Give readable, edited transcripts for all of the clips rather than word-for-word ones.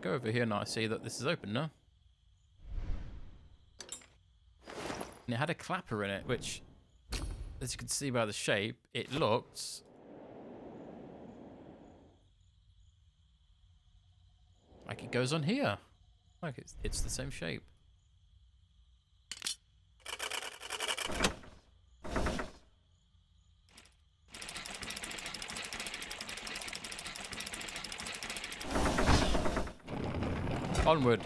go over here now. I see that this is open now. And it had a clapper in it, which, as you can see by the shape, it looked like it goes on here. Like it's the same shape. Onward.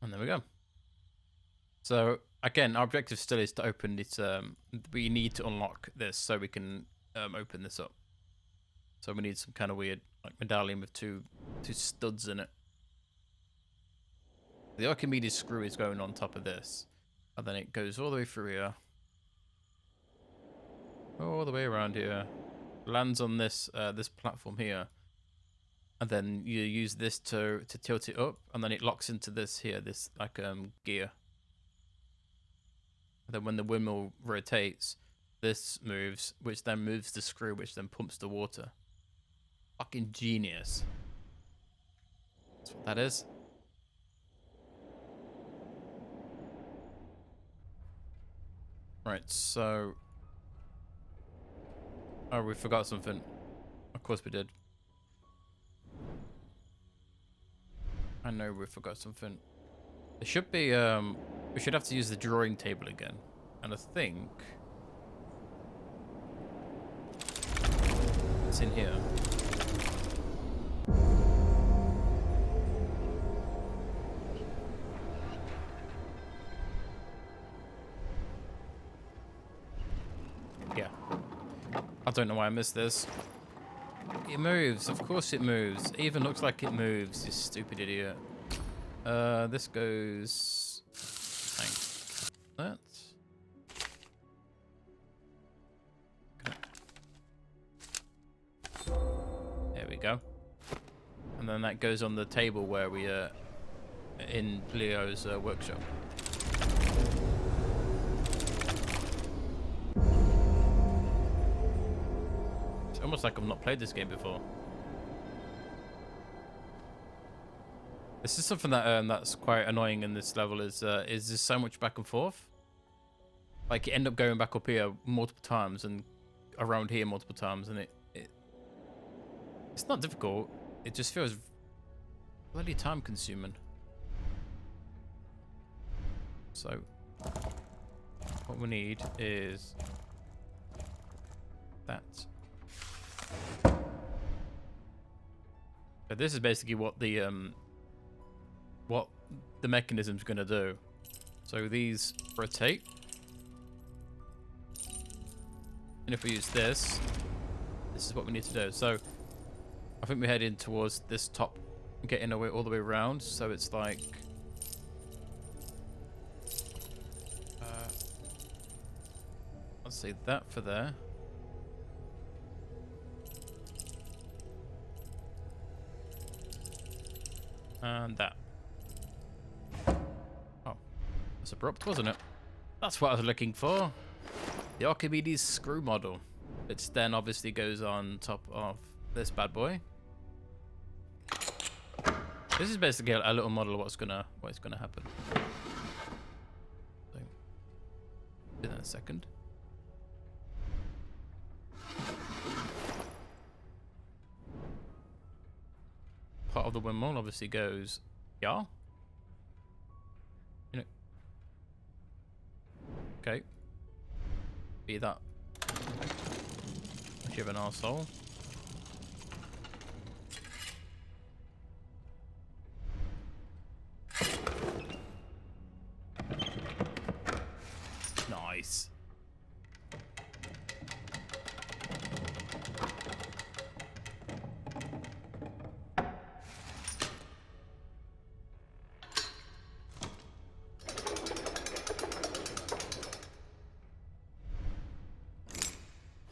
And there we go. So again, our objective still is to open it. We need to unlock this so we can open this up. So we need some kind of weird like medallion with two studs in it. The Archimedes screw is going on top of this, and then it goes all the way through here, all the way around here, lands on this this platform here, and then you use this to tilt it up, and then it locks into this here, this like gear. And then when the windmill rotates, this moves, which then moves the screw, which then pumps the water. Fucking genius. That's what that is. Right, so... oh, we forgot something. Of course we did. I know we forgot something. There should be, we should have to use the drawing table again. And I think... it's in here. Yeah. I don't know why I missed this. It moves. Of course it moves. It even looks like it moves, you stupid idiot. This goes... like that. There we go. And then that goes on the table where we are in Leo's workshop. It's almost like I've not played this game before. This is something that that's quite annoying in this level is there's so much back and forth. Like you end up going back up here multiple times and around here multiple times, and it's not difficult. It just feels bloody time consuming. So what we need is that. But this is basically what the mechanism's gonna do. So these rotate. And if we use this is what we need to do. So I think we're heading towards this top, getting away all the way around. So it's like let's see that for there. And that. Oh, that's abrupt, wasn't it? That's what I was looking for. The Archimedes screw model. Which then obviously goes on top of this bad boy. This is basically a little model of what's gonna happen. So, do that in a second. Part of the windmill obviously goes, yeah. You know. Okay. Be that. You have an arsehole. Nice.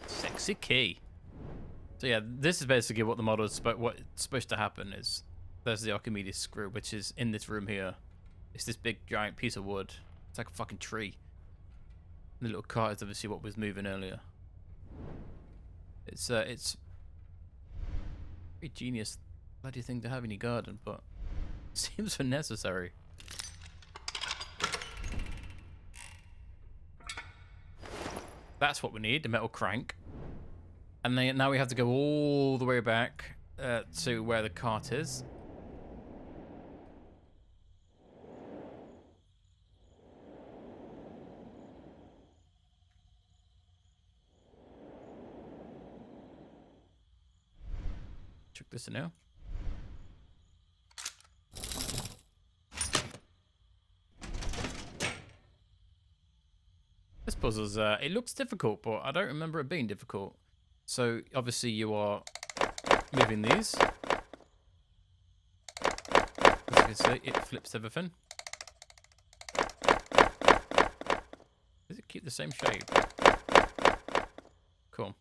Sexy key. So yeah, this is basically what the model is. What it's supposed to happen is there's the Archimedes screw, which is in this room here. It's this big giant piece of wood. It's like a fucking tree. The little cart is obviously what was moving earlier. It's very genius bloody thing to have in your garden, but it seems unnecessary. That's what we need, the metal crank. And then now we have to go all the way back to where the cart is. Check this in now. This puzzle's, it looks difficult, but I don't remember it being difficult. So, obviously you are moving these. As you can see, it flips everything. Does it keep the same shape? Cool.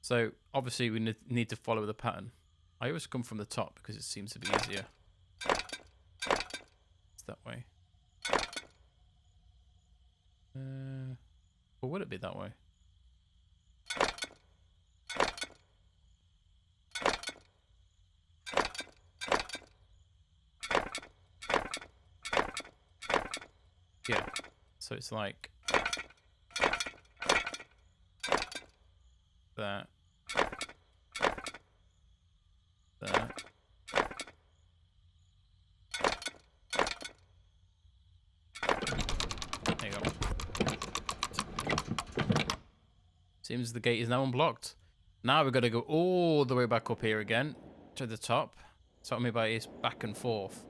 So, obviously we need to follow the pattern. I always come from the top because it seems to be easier. It's that way. Or would it be that way? Yeah. So it's like that. That. There you go. Seems the gate is now unblocked. Now we've got to go all the way back up here again to the top. So what I mean by it's back and forth.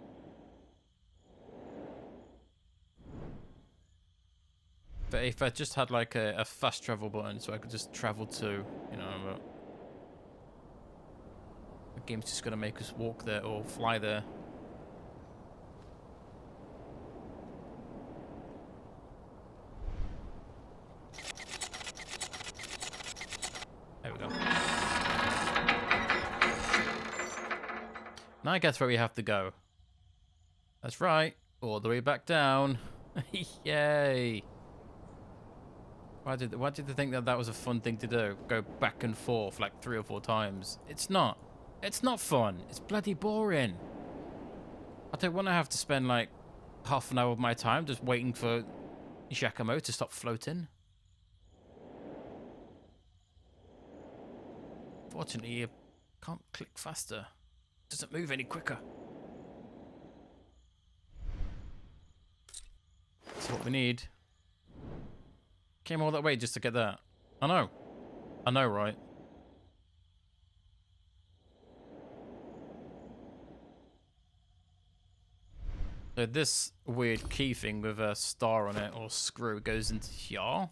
But if I just had like a fast travel button so I could just travel to, you know, but the game's just going to make us walk there or fly there. There we go. Now I guess where we have to go. That's right. All the way back down. Yay. Why did they think that was a fun thing to do? Go back and forth like 3 or 4 times. It's not. It's not fun. It's bloody boring. I don't want to have to spend like half an hour of my time just waiting for 𝘱𝘶𝑒𝑚𝑜 to stop floating. Fortunately, you can't click faster. It doesn't move any quicker. That's what we need. Came all that way just to get that. I know. I know, right? So this weird key thing with a star on it or screw goes into here.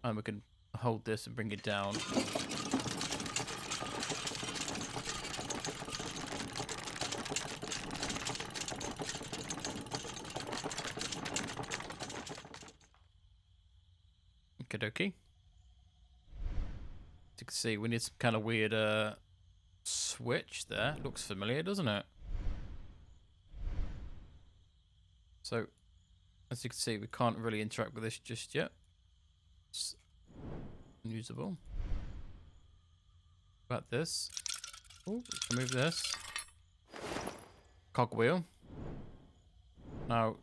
And we can hold this and bring it down. Okie. As you can see, we need some kind of weird switch there. Looks familiar, doesn't it? So, as you can see, we can't really interact with this just yet. It's unusable. About this. Oh, remove this. Cogwheel. Now,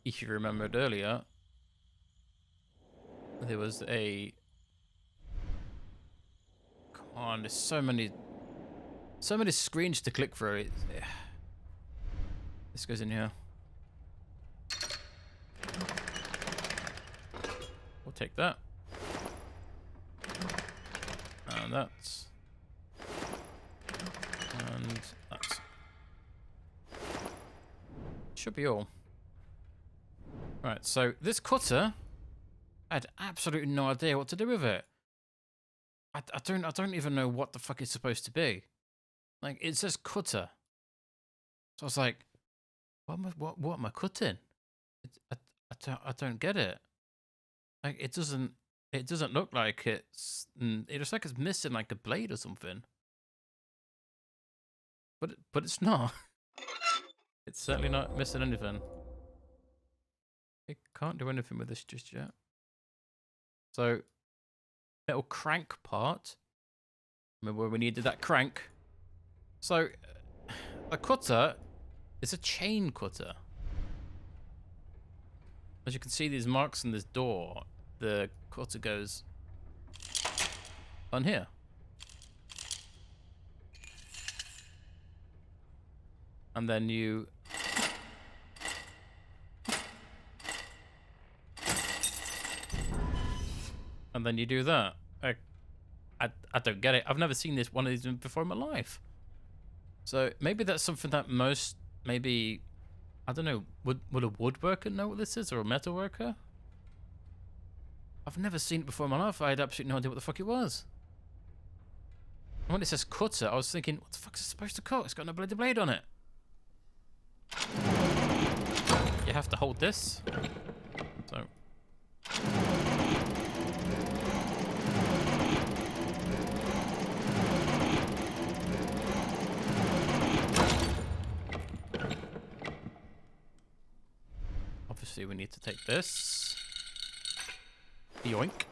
if you remembered earlier, there was a... Come on, there's so many screens to click through. This goes in here. We'll take that. And that's... And that's... Should be all. Right, so this cutter... I had absolutely no idea what to do with it. I don't even know what the fuck it's supposed to be. Like, it says cutter. So I was like, what am I cutting? I don't get it. Like it doesn't look like it's. It looks like it's missing like a blade or something. But it's not. It's certainly not missing anything. It can't do anything with this just yet. So, little crank part. Remember when we needed that crank? So, a cutter is a chain cutter. As you can see, these marks on this door, the cutter goes on here. And then you do that. I don't get it. I've never seen one of these before in my life. So maybe that's something that maybe I don't know. Would a woodworker know what this is, or a metal worker? I've never seen it before in my life. I had absolutely no idea what the fuck it was. And when it says cutter, I was thinking, what the fuck is it supposed to cut? It's got no bloody blade on it. You have to hold this. So. Obviously, we need to take this. Yoink.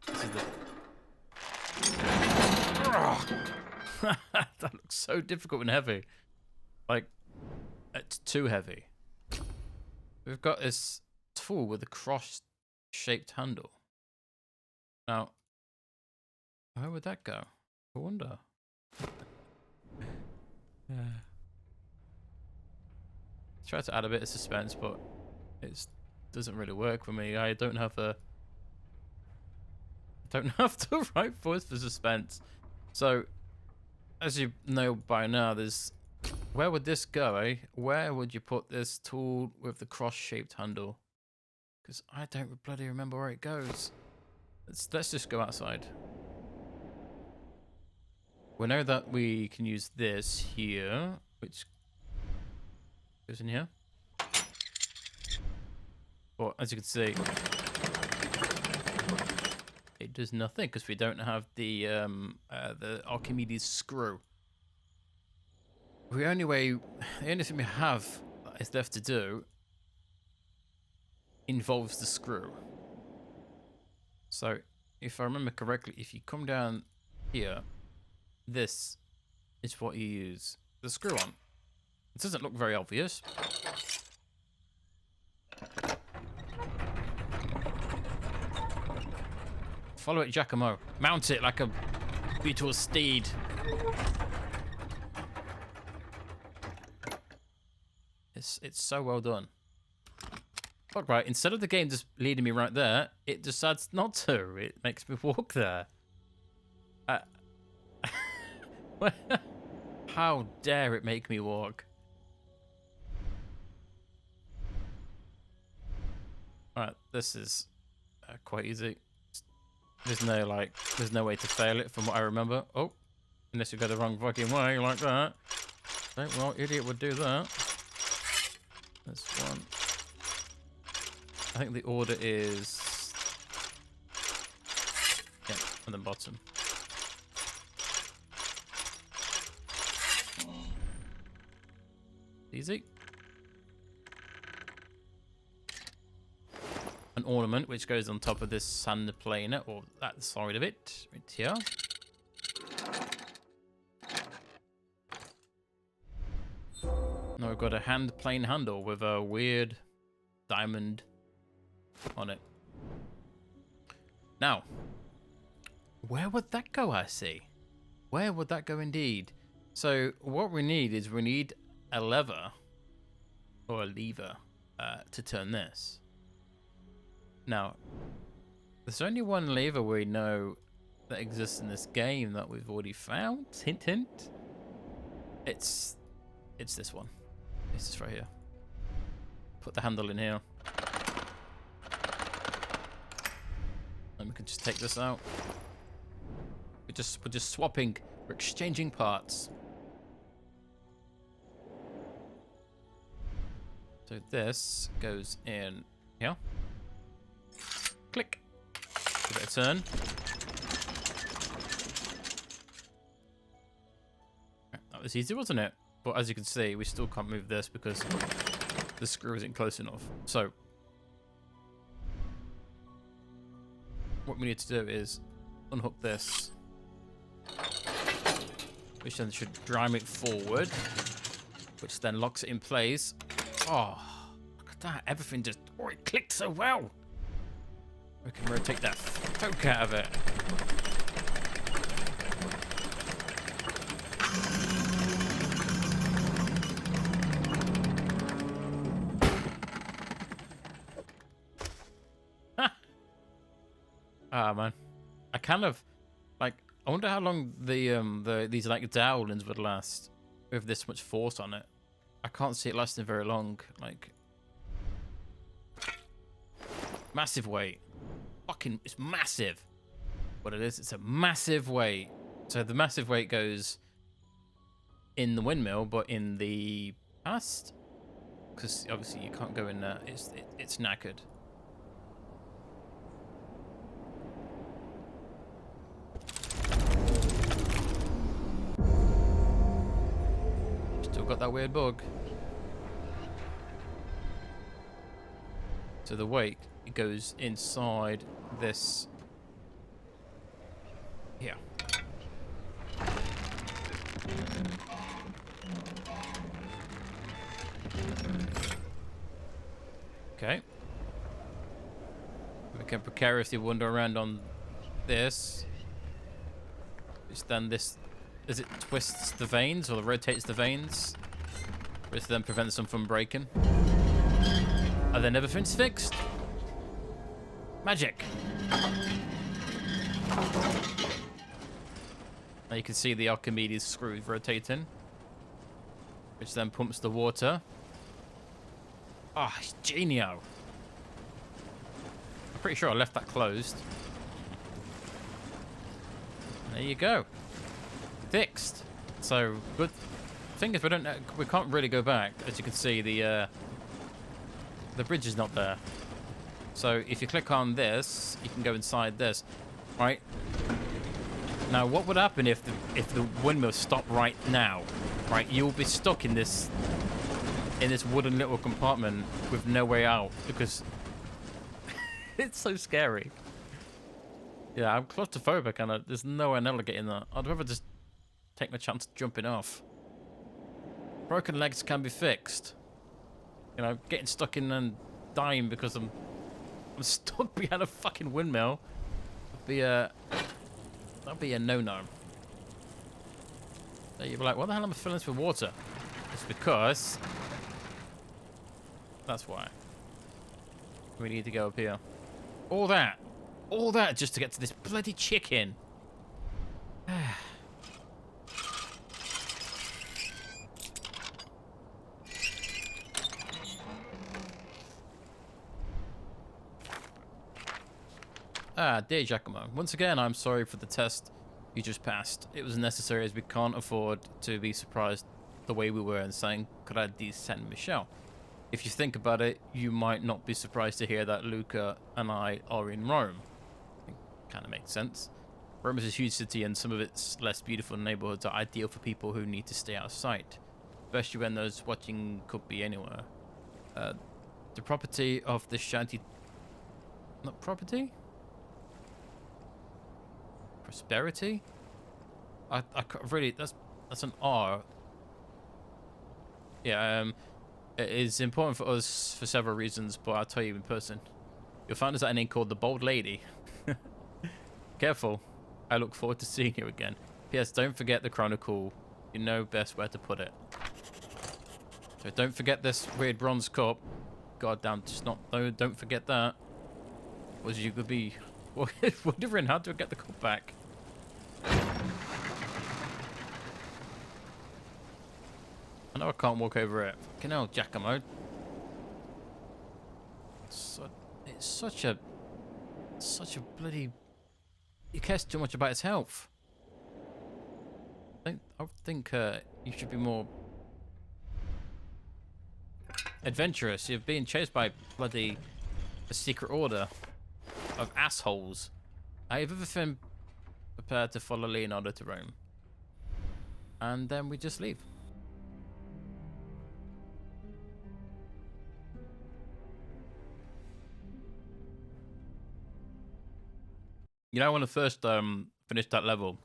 This is the... That looks so difficult and heavy. Like, it's too heavy. We've got this tool with a cross-shaped handle. Now, where would that go? I wonder. Try to add a bit of suspense, but it doesn't really work for me. I don't have the right voice for suspense. So, as you know by now, where would this go, eh? Where would you put this tool with the cross-shaped handle? Because I don't bloody remember where it goes. Let's just go outside. We know that we can use this here, which goes in here. But as you can see, it does nothing because we don't have the Archimedes screw. The only thing we have that is left to do involves the screw. So, if I remember correctly, if you come down here, this is what you use the screw on. It doesn't look very obvious. Follow it, Giacomo. Mount it like a beautiful steed. It's so well done. Look, right, instead of the game just leading me right there, it decides not to. It makes me walk there. How dare it make me walk? Alright, this is quite easy. There's no way to fail it from what I remember. Oh, unless you go the wrong fucking way like that. Okay, well, idiot would do that. This one. I think the order is... yeah, and then bottom. Easy. An ornament which goes on top of this sand planer, or that side of it, right here. Now we've got a hand plane handle with a weird diamond on it. Now, where would that go, I see? Where would that go indeed? So what we need is a lever, or a lever, to turn this. Now, there's only one lever we know that exists in this game that we've already found. Hint, hint. It's this one. It's this right here. Put the handle in here. And we can just take this out. We're just swapping. We're exchanging parts. So this goes in Yeah. Click. Give it a turn. That was easy, wasn't it? But as you can see, we still can't move this because the screw isn't close enough. So what we need to do is unhook this, which then should drive it forward, which then locks it in place. Oh, look at that. Everything just... Oh, it clicked so well. We can rotate that poke out of it. Ah, man. I kind of... Like, I wonder how long these, like, dowlings would last with this much force on it. I can't see it lasting very long. Like... Massive weight. Fucking... It's massive. What it is, it's a massive weight. So the massive weight goes in the windmill, but in the past? Because obviously you can't go in there. It's knackered. Still got that weird bug. So the weight, it goes inside this here. Okay. We can precariously wander around on this. It's then this, as it twists the veins or rotates the veins, which then prevents them from breaking. And then everything's fixed. Magic. Now you can see the Archimedes screws rotating, which then pumps the water. Ah, it's genio. I'm pretty sure I left that closed. There you go. Fixed. So good thing is we can't really go back. As you can see, the bridge is not there. So if you click on this, you can go inside this, right? Now, what would happen if the windmill stopped right now? Right, you'll be stuck in this wooden little compartment with no way out because it's so scary. Yeah, I'm claustrophobic and there's no way in hell to get in there. I'd rather just take my chance jumping off. Broken legs can be fixed. You know, getting stuck in and dying because I'm stuck behind a fucking windmill would be that'd be a no-no. So you'd be like, what the hell am I filling this with water? It's because that's why we need to go up here. All that just to get to this bloody chicken. Dear Giacomo, once again, I'm sorry for the test you just passed. It was necessary as we can't afford to be surprised the way we were in saying Gradi San Michel. If you think about it, you might not be surprised to hear that Luca and I are in Rome. It kind of makes sense. Rome is a huge city and some of its less beautiful neighborhoods are ideal for people who need to stay out of sight, especially when those watching could be anywhere. The property of the shanty... Not property? Prosperity? I really... That's an R. Yeah, it is important for us for several reasons, but I'll tell you in person. You'll find us at an inn called the Bold Lady. Careful. I look forward to seeing you again. P.S. Don't forget the Chronicle. You know best where to put it. So don't forget this weird bronze cup. God damn, just not... No, don't forget that. Was you could be... wondering how to get the cup back. I know I can't walk over it. Fucking hell, Giacomo. It's such a bloody... He cares too much about his health. I think you should be more adventurous. You're being chased by bloody a secret order of assholes. I have ever been prepared to follow Leonardo to Rome. And then we just leave. You know, when I first finished that level,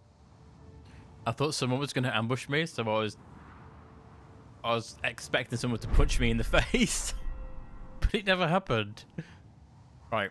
I thought someone was going to ambush me, so I was expecting someone to punch me in the face, but it never happened. Right.